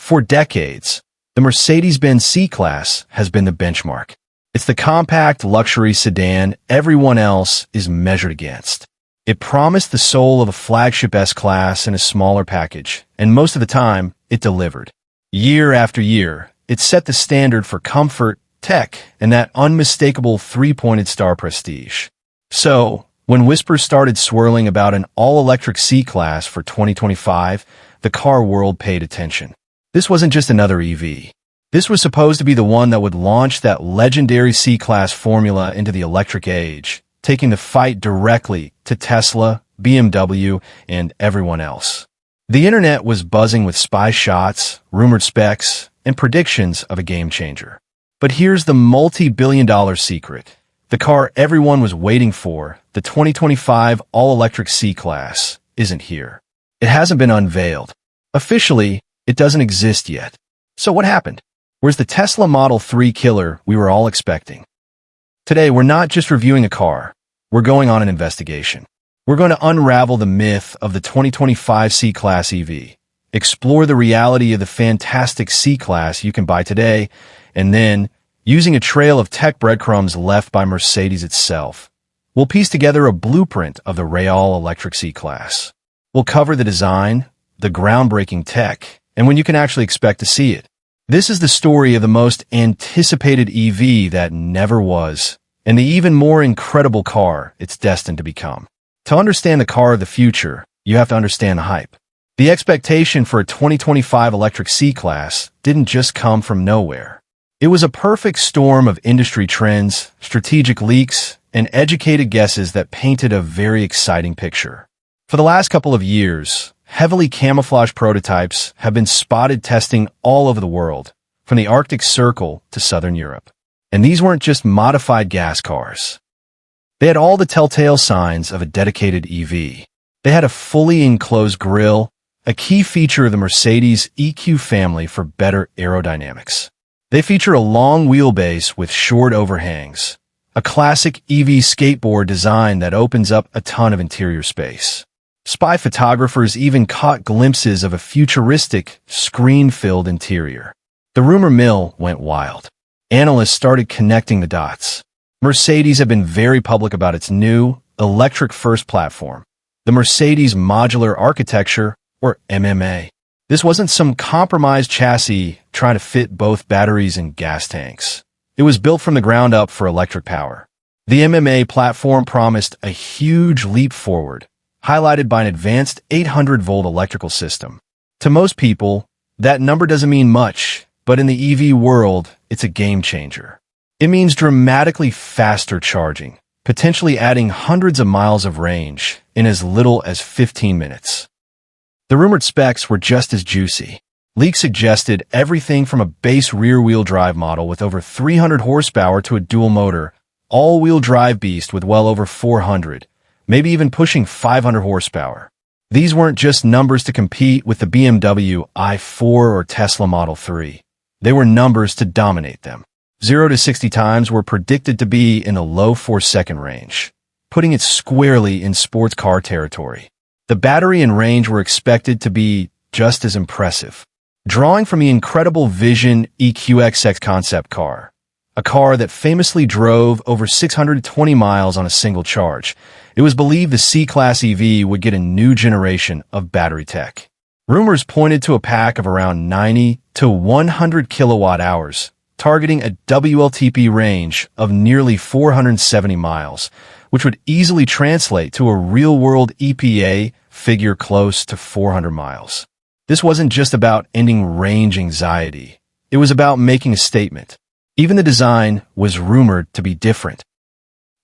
For decades, the Mercedes-Benz C-Class has been the benchmark. It's the compact luxury sedan everyone else is measured against. It promised the soul of a flagship S-Class in a smaller package, and most of the time, it delivered. Year after year, it set the standard for comfort, tech, and that unmistakable three-pointed star prestige. So, when whispers started swirling about an all-electric C-Class for 2025, the car world paid attention. This wasn't just another EV. This was supposed to be the one that would launch that legendary C-Class formula into the electric age, taking the fight directly to Tesla, BMW, and everyone else. The internet was buzzing with spy shots, rumored specs, and predictions of a game-changer. But here's the multi-billion-dollar secret. The car everyone was waiting for, the 2025 all-electric C-Class, isn't here. It hasn't been unveiled. Officially, it doesn't exist yet. So what happened? Where's the Tesla Model 3 killer we were all expecting? Today, we're not just reviewing a car. We're going on an investigation. We're going to unravel the myth of the 2025 C-Class EV, explore the reality of the fantastic C-Class you can buy today, and then, using a trail of tech breadcrumbs left by Mercedes itself, we'll piece together a blueprint of the real electric C-Class. We'll cover the design, the groundbreaking tech, and when you can actually expect to see it. This is the story of the most anticipated EV that never was, and the even more incredible car it's destined to become. To understand the car of the future, you have to understand the hype. The expectation for a 2025 electric C-Class didn't just come from nowhere. It was a perfect storm of industry trends, strategic leaks, and educated guesses that painted a very exciting picture. For the last couple of years, heavily camouflaged prototypes have been spotted testing all over the world, from the Arctic Circle to Southern Europe. And these weren't just modified gas cars. They had all the telltale signs of a dedicated EV. They had a fully enclosed grille, a key feature of the Mercedes EQ family for better aerodynamics. They feature a long wheelbase with short overhangs, a classic EV skateboard design that opens up a ton of interior space. Spy photographers even caught glimpses of a futuristic, screen-filled interior. The rumor mill went wild. Analysts started connecting the dots. Mercedes had been very public about its new, electric-first platform, the Mercedes Modular Architecture, or MMA. This wasn't some compromised chassis trying to fit both batteries and gas tanks. It was built from the ground up for electric power. The MMA platform promised a huge leap forward, highlighted by an advanced 800-volt electrical system. To most people, that number doesn't mean much, but in the EV world, it's a game changer. It means dramatically faster charging, potentially adding hundreds of miles of range in as little as 15 minutes. The rumored specs were just as juicy. Leaks suggested everything from a base rear-wheel drive model with over 300 horsepower to a dual-motor, all-wheel drive beast with well over 400, maybe even pushing 500 horsepower. These weren't just numbers to compete with the BMW i4 or Tesla Model 3. They were numbers to dominate them. 0 to 60 times were predicted to be in the low 4-second range, putting it squarely in sports car territory. The battery and range were expected to be just as impressive. Drawing from the incredible Vision EQXX concept car, a car that famously drove over 620 miles on a single charge, it was believed the C-Class EV would get a new generation of battery tech. Rumors pointed to a pack of around 90 to 100 kilowatt hours, targeting a WLTP range of nearly 470 miles, which would easily translate to a real-world EPA figure close to 400 miles. This wasn't just about ending range anxiety. It was about making a statement. Even the design was rumored to be different.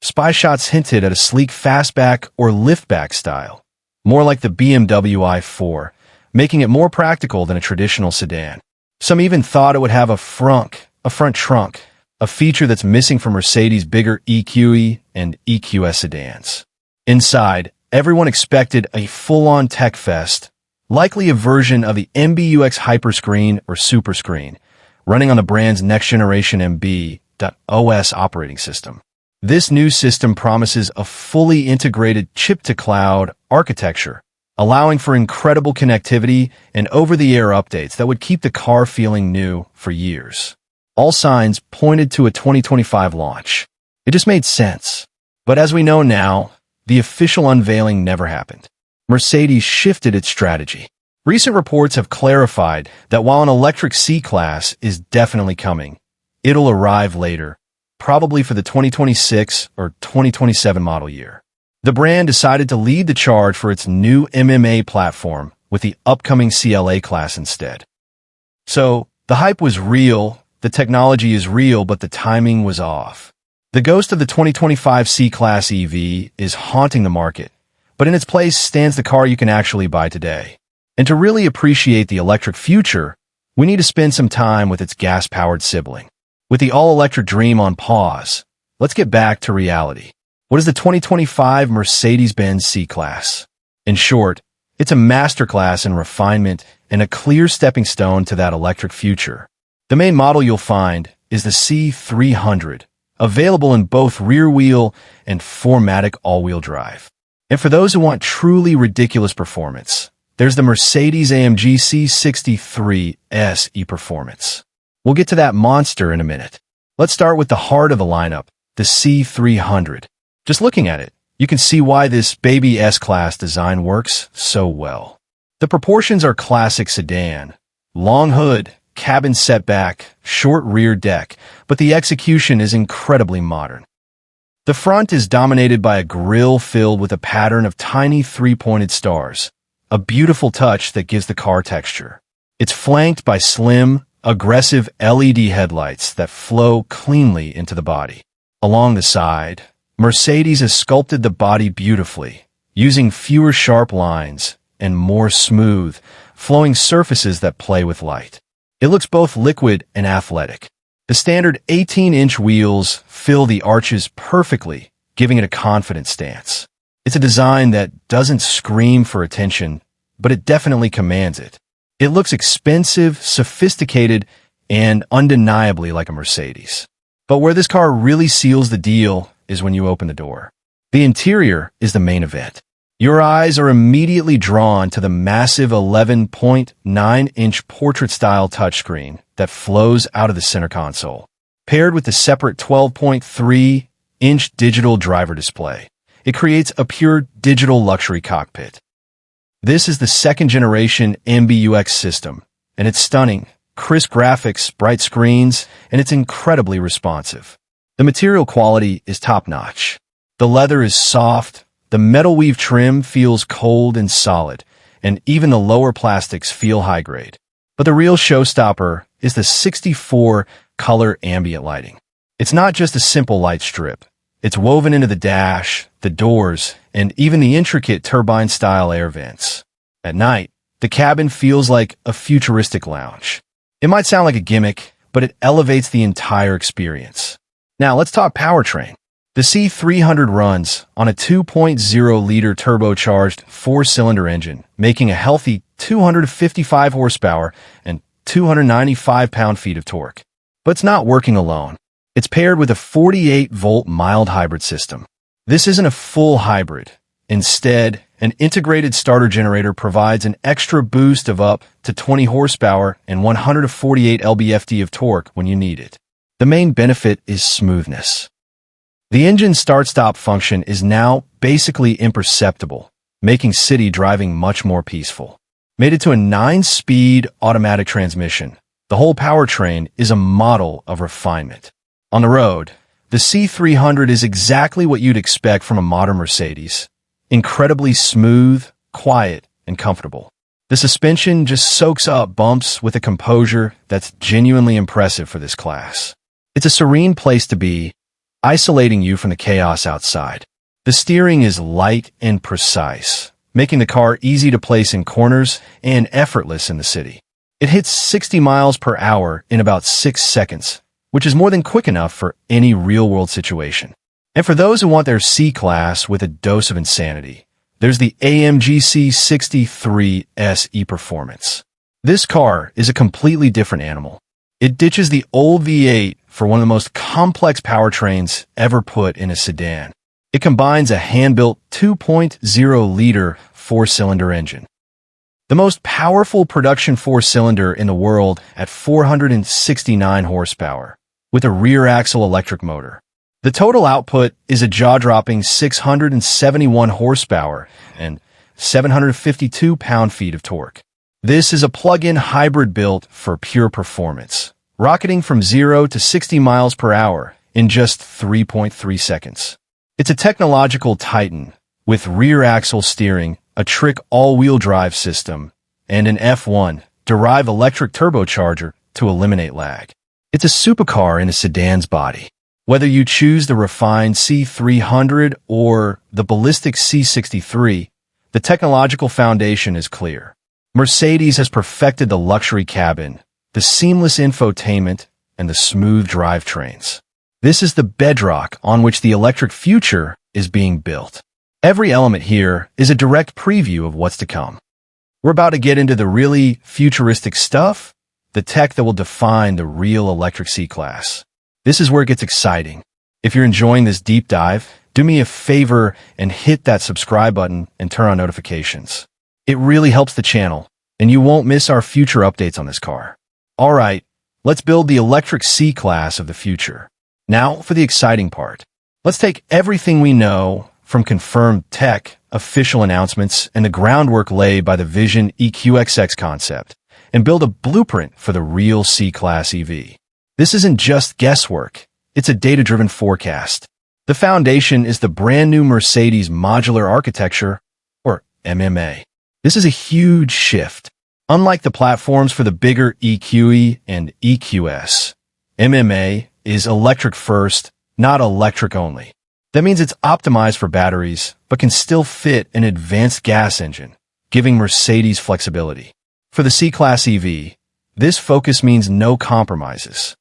Spy shots hinted at a sleek fastback or liftback style, more like the BMW i4, making it more practical than a traditional sedan. Some even thought it would have a front trunk, a feature that's missing from Mercedes' bigger EQE and EQS sedans. Inside, everyone expected a full-on tech fest, likely a version of the MBUX Hyperscreen or Superscreen, running on the brand's next-generation MB.OS operating system. This new system promises a fully integrated chip-to-cloud architecture, allowing for incredible connectivity and over-the-air updates that would keep the car feeling new for years. All signs pointed to a 2025 launch. It just made sense. But as we know now, the official unveiling never happened. Mercedes shifted its strategy. Recent reports have clarified that while an electric C-Class is definitely coming, it'll arrive later, probably for the 2026 or 2027 model year. The brand decided to lead the charge for its new MMA platform with the upcoming CLA class instead. So, the hype was real, the technology is real, but the timing was off. The ghost of the 2025 C-Class EV is haunting the market, but in its place stands the car you can actually buy today. And to really appreciate the electric future, we need to spend some time with its gas-powered sibling. With the all-electric dream on pause, let's get back to reality. What is the 2025 Mercedes-Benz C-Class? In short, it's a masterclass in refinement and a clear stepping stone to that electric future. The main model you'll find is the C300, available in both rear-wheel and 4MATIC all-wheel drive. And for those who want truly ridiculous performance, there's the Mercedes-AMG C63 e-Performance. We'll get to that monster in a minute. Let's start with the heart of the lineup, the C300. Just looking at it, you can see why this baby S-Class design works so well. The proportions are classic sedan, long hood, cabin setback, short rear deck, but the execution is incredibly modern. The front is dominated by a grille filled with a pattern of tiny three-pointed stars, a beautiful touch that gives the car texture. It's flanked by slim, aggressive LED headlights that flow cleanly into the body. Along the side, Mercedes has sculpted the body beautifully, using fewer sharp lines and more smooth, flowing surfaces that play with light. It looks both liquid and athletic. The standard 18-inch wheels fill the arches perfectly, giving it a confident stance. It's a design that doesn't scream for attention, but it definitely commands it. It looks expensive, sophisticated, and undeniably like a Mercedes. But where this car really seals the deal is when you open the door. The interior is the main event. Your eyes are immediately drawn to the massive 11.9-inch portrait-style touchscreen that flows out of the center console, paired with the separate 12.3-inch digital driver display. It creates a pure digital luxury cockpit. This is the second-generation MBUX system, and it's stunning, crisp graphics, bright screens, and it's incredibly responsive. The material quality is top-notch. The leather is soft, the metal weave trim feels cold and solid, and even the lower plastics feel high-grade. But the real showstopper is the 64-color ambient lighting. It's not just a simple light strip. It's woven into the dash, the doors, and even the intricate turbine-style air vents. At night, the cabin feels like a futuristic lounge. It might sound like a gimmick, but it elevates the entire experience. Now, let's talk powertrain. The C300 runs on a 2.0-liter turbocharged four-cylinder engine, making a healthy 255 horsepower and 295 pound-feet of torque. But it's not working alone. It's paired with a 48-volt mild hybrid system. This isn't a full hybrid. Instead, an integrated starter generator provides an extra boost of up to 20 horsepower and 148 lb-ft of torque when you need it. The main benefit is smoothness. The engine start-stop function is now basically imperceptible, making city driving much more peaceful. Mated to a 9-speed automatic transmission, the whole powertrain is a model of refinement. On the road, the C300 is exactly what you'd expect from a modern Mercedes. Incredibly smooth, quiet, and comfortable. The suspension just soaks up bumps with a composure that's genuinely impressive for this class. It's a serene place to be, isolating you from the chaos outside. The steering is light and precise, making the car easy to place in corners and effortless in the city. It hits 60 miles per hour in about 6 seconds, which is more than quick enough for any real-world situation. And for those who want their C-Class with a dose of insanity, there's the AMG C63 e-Performance. This car is a completely different animal. It ditches the old V8 for one of the most complex powertrains ever put in a sedan. It combines a hand-built 2.0-liter four-cylinder engine. The most powerful production four-cylinder in the world at 469 horsepower, with a rear-axle electric motor. The total output is a jaw-dropping 671 horsepower and 752 pound-feet of torque. This is a plug-in hybrid built for pure performance, rocketing from 0 to 60 miles per hour in just 3.3 seconds. It's a technological titan with rear-axle steering, a trick all-wheel drive system, and an F1 Drive electric turbocharger to eliminate lag. It's a supercar in a sedan's body. Whether you choose the refined C300 or the ballistic C63, the technological foundation is clear. Mercedes has perfected the luxury cabin, the seamless infotainment, and the smooth drivetrains. This is the bedrock on which the electric future is being built. Every element here is a direct preview of what's to come. We're about to get into the really futuristic stuff, the tech that will define the real electric C-Class. This is where it gets exciting. If you're enjoying this deep dive, do me a favor and hit that subscribe button and turn on notifications. It really helps the channel, and you won't miss our future updates on this car. All right, let's build the electric C-Class of the future. Now for the exciting part. Let's take everything we know from confirmed tech, official announcements, and the groundwork laid by the Vision EQXX concept, and build a blueprint for the real C-Class EV. This isn't just guesswork, it's a data-driven forecast. The foundation is the brand-new Mercedes modular architecture, or MMA. This is a huge shift. Unlike the platforms for the bigger EQE and EQS, MMA is electric first, not electric only. That means it's optimized for batteries, but can still fit an advanced gas engine, giving Mercedes flexibility. For the C-Class EV, this focus means no compromises.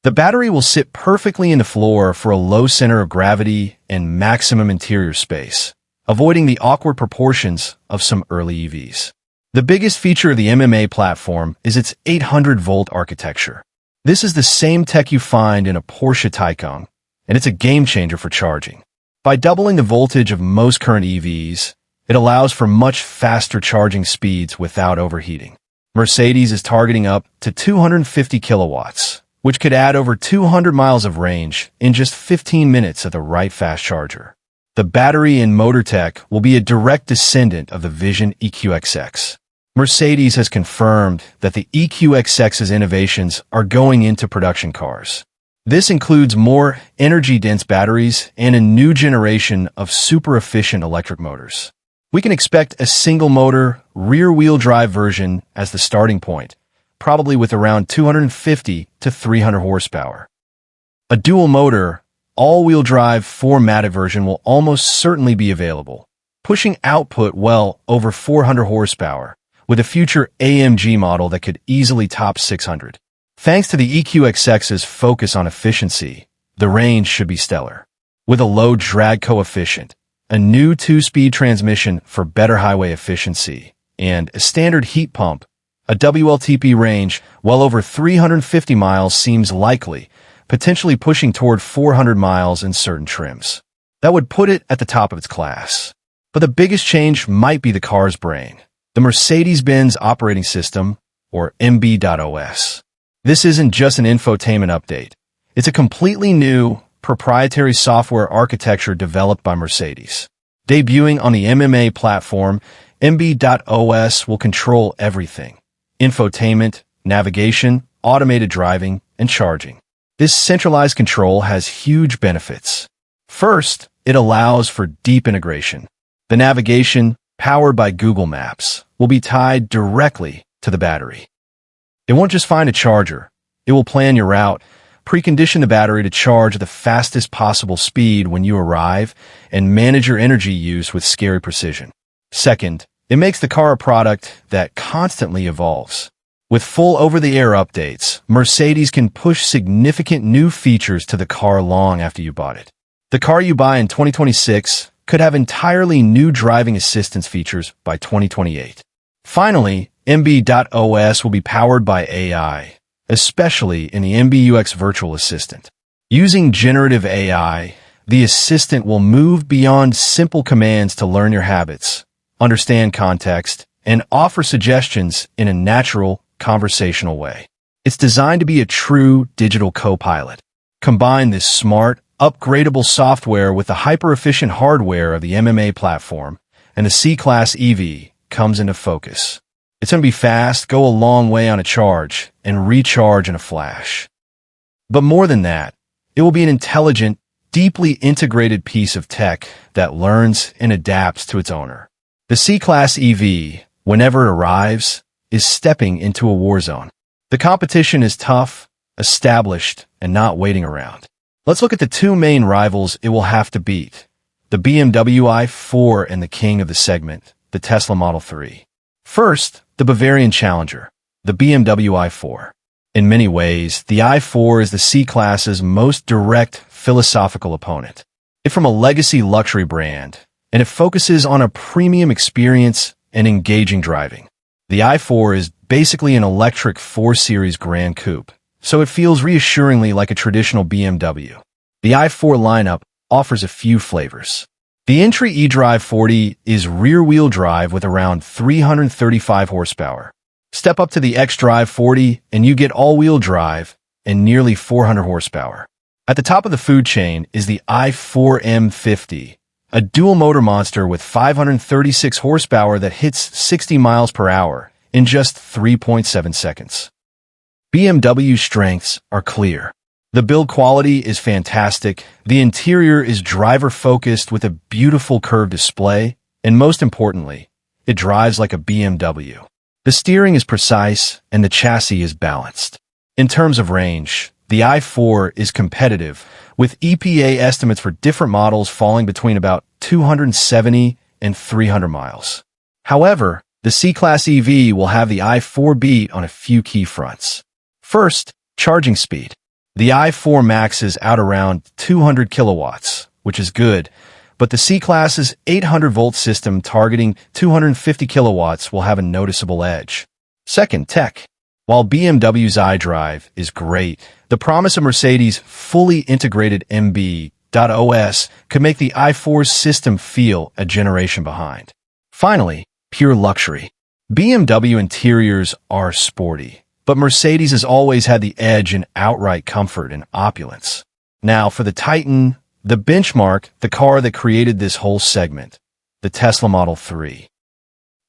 The battery will sit perfectly in the floor for a low center of gravity and maximum interior space, avoiding the awkward proportions of some early EVs. The biggest feature of the MMA platform is its 800-volt architecture. This is the same tech you find in a Porsche Taycan, and it's a game-changer for charging. By doubling the voltage of most current EVs, it allows for much faster charging speeds without overheating. Mercedes is targeting up to 250 kilowatts, which could add over 200 miles of range in just 15 minutes at the right fast charger. The battery and motor tech will be a direct descendant of the Vision EQXX. Mercedes has confirmed that the EQXX's innovations are going into production cars. This includes more energy-dense batteries and a new generation of super-efficient electric motors. We can expect a single-motor, rear-wheel drive version as the starting point, probably with around 250 to 300 horsepower. A dual-motor, all-wheel drive 4MATIC version will almost certainly be available, pushing output well over 400 horsepower, with a future AMG model that could easily top 600. Thanks to the EQXX's focus on efficiency, the range should be stellar. With a low drag coefficient, a new 2-speed transmission for better highway efficiency, and a standard heat pump, a WLTP range well over 350 miles seems likely, potentially pushing toward 400 miles in certain trims. That would put it at the top of its class. But the biggest change might be the car's brain, the Mercedes-Benz operating system, or MB.OS. This isn't just an infotainment update. It's a completely new, proprietary software architecture developed by Mercedes. Debuting on the MMA platform, MB.OS will control everything: infotainment, navigation, automated driving, and charging. This centralized control has huge benefits. First, it allows for deep integration. The navigation, powered by Google Maps, will be tied directly to the battery. It won't just find a charger. It will plan your route, precondition the battery to charge at the fastest possible speed when you arrive, and manage your energy use with scary precision. Second, it makes the car a product that constantly evolves. With full over-the-air updates, Mercedes can push significant new features to the car long after you bought it. The car you buy in 2026 could have entirely new driving assistance features by 2028. Finally, MB.OS will be powered by AI, especially in the MBUX virtual assistant. Using generative AI, the assistant will move beyond simple commands to learn your habits, understand context, and offer suggestions in a natural, conversational way. It's designed to be a true digital co-pilot. Combine this smart, upgradable software with the hyper-efficient hardware of the MMA platform, and the C-Class EV comes into focus. It's going to be fast, go a long way on a charge, and recharge in a flash. But more than that, it will be an intelligent, deeply integrated piece of tech that learns and adapts to its owner. The C-Class EV, whenever it arrives, is stepping into a war zone. The competition is tough, established, and not waiting around. Let's look at the two main rivals it will have to beat: the BMW i4 and the king of the segment, the Tesla Model 3. First, the Bavarian challenger, the BMW i4. In many ways, the i4 is the C-Class's most direct philosophical opponent. It's from a legacy luxury brand, and it focuses on a premium experience and engaging driving. The i4 is basically an electric 4 Series Grand Coupe, so it feels reassuringly like a traditional BMW. The i4 lineup offers a few flavors. The entry eDrive 40 is rear-wheel drive with around 335 horsepower. Step up to the xDrive 40 and you get all-wheel drive and nearly 400 horsepower. At the top of the food chain is the i4 M50, a dual-motor monster with 536 horsepower that hits 60 miles per hour in just 3.7 seconds. BMW's strengths are clear. The build quality is fantastic, the interior is driver-focused with a beautiful curved display, and most importantly, it drives like a BMW. The steering is precise, and the chassis is balanced. In terms of range, the i4 is competitive, with EPA estimates for different models falling between about 270 and 300 miles. However, the C-Class EV will have the i4 beat on a few key fronts. First, charging speed. The i4 maxes out around 200 kilowatts, which is good, but the C-Class's 800-volt system targeting 250 kilowatts will have a noticeable edge. Second, tech. While BMW's iDrive is great, the promise of Mercedes' fully integrated MB.OS could make the i4's system feel a generation behind. Finally, pure luxury. BMW interiors are sporty, but Mercedes has always had the edge in outright comfort and opulence. Now for the Titan, the benchmark, the car that created this whole segment, the Tesla Model 3.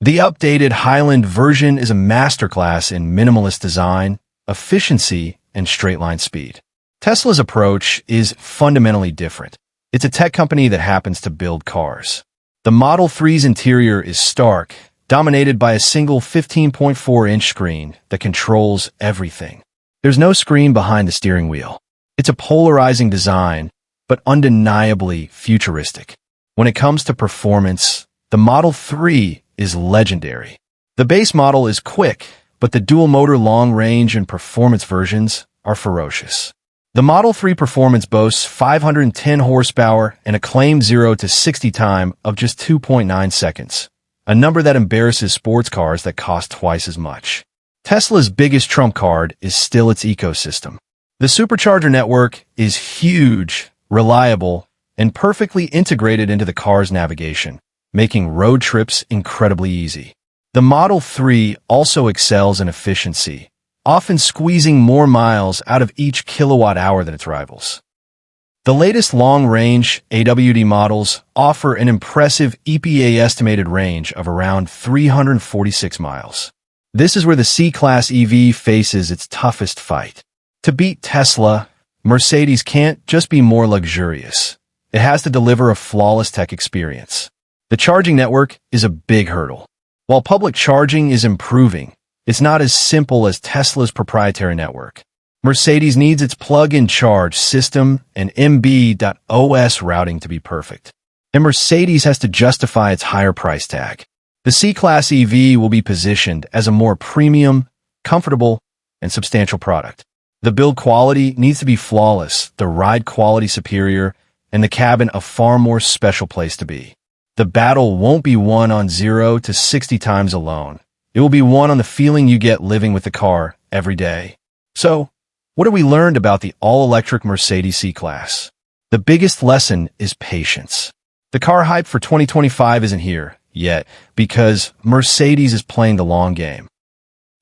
The updated Highland version is a masterclass in minimalist design, efficiency, and straight-line speed. Tesla's approach is fundamentally different. It's a tech company that happens to build cars. The Model 3's interior is stark, dominated by a single 15.4-inch screen that controls everything. There's no screen behind the steering wheel. It's a polarizing design, but undeniably futuristic. When it comes to performance, the Model 3 is legendary. The base model is quick, but the dual-motor long-range and performance versions are ferocious. The Model 3 Performance boasts 510 horsepower and a claimed 0 to 60 time of just 2.9 seconds, a number that embarrasses sports cars that cost twice as much. Tesla's biggest trump card is still its ecosystem. The supercharger network is huge, reliable, and perfectly integrated into the car's navigation, making road trips incredibly easy. The Model 3 also excels in efficiency, often squeezing more miles out of each kilowatt-hour than its rivals. The latest long-range AWD models offer an impressive EPA-estimated range of around 346 miles. This is where the C-Class EV faces its toughest fight. To beat Tesla, Mercedes can't just be more luxurious. It has to deliver a flawless tech experience. The charging network is a big hurdle. While public charging is improving, it's not as simple as Tesla's proprietary network. Mercedes needs its plug-in charge system and MB.OS routing to be perfect. And Mercedes has to justify its higher price tag. The C-Class EV will be positioned as a more premium, comfortable, and substantial product. The build quality needs to be flawless, the ride quality superior, and the cabin a far more special place to be. The battle won't be won on 0 to 60 times alone. It will be won on the feeling you get living with the car every day. So, what have we learned about the all-electric Mercedes C-Class? The biggest lesson is patience. The car hype for 2025 isn't here, yet because Mercedes is playing the long game.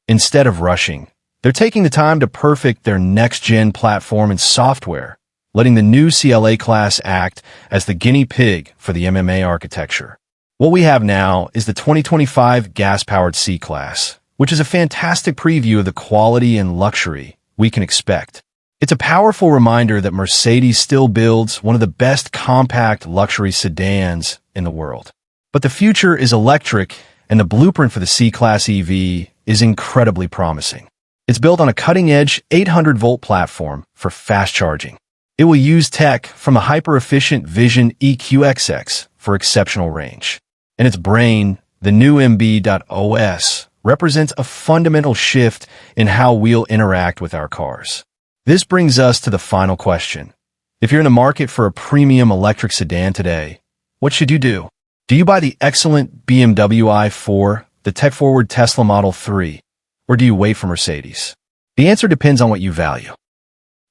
Instead of rushing, they're taking the time to perfect their next-gen platform and software, letting the new CLA class act as the guinea pig for the MMA architecture. What we have now is the 2025 gas-powered C-Class, which is a fantastic preview of the quality and luxury we can expect. It's a powerful reminder that Mercedes still builds one of the best compact luxury sedans in the world. But the future is electric, and the blueprint for the C-Class EV is incredibly promising. It's built on a cutting-edge 800-volt platform for fast charging. It will use tech from the hyper-efficient Vision EQXX for exceptional range. And its brain, the new MB.OS, represents a fundamental shift in how we'll interact with our cars. This brings us to the final question. If you're in the market for a premium electric sedan today, what should you do? Do you buy the excellent BMW i4, the tech-forward Tesla Model 3, or do you wait for Mercedes? The answer depends on what you value.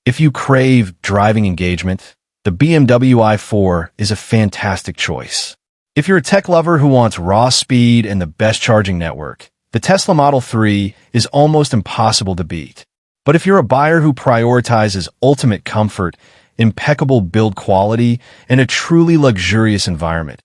If you crave driving engagement, the BMW i4 is a fantastic choice. If you're a tech lover who wants raw speed and the best charging network, the Tesla Model 3 is almost impossible to beat. But if you're a buyer who prioritizes ultimate comfort, impeccable build quality, and a truly luxurious environment,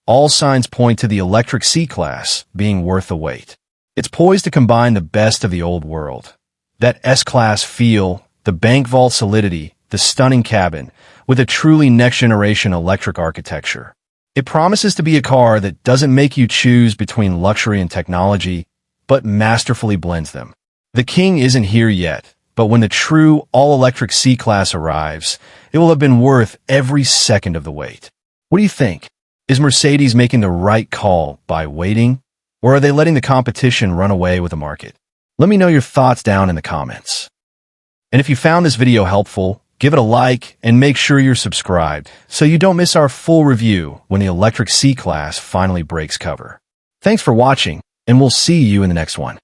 all signs point to the electric C-Class being worth the wait. It's poised to combine the best of the old world. That S-Class feel, the bank vault solidity, the stunning cabin, with a truly next-generation electric architecture. It promises to be a car that doesn't make you choose between luxury and technology, but masterfully blends them. The king isn't here yet, but when the true all-electric C-Class arrives, it will have been worth every second of the wait. What do you think? Is Mercedes making the right call by waiting, or are they letting the competition run away with the market? Let me know your thoughts down in the comments. And if you found this video helpful, give it a like and make sure you're subscribed so you don't miss our full review when the electric C-Class finally breaks cover. Thanks for watching, and we'll see you in the next one.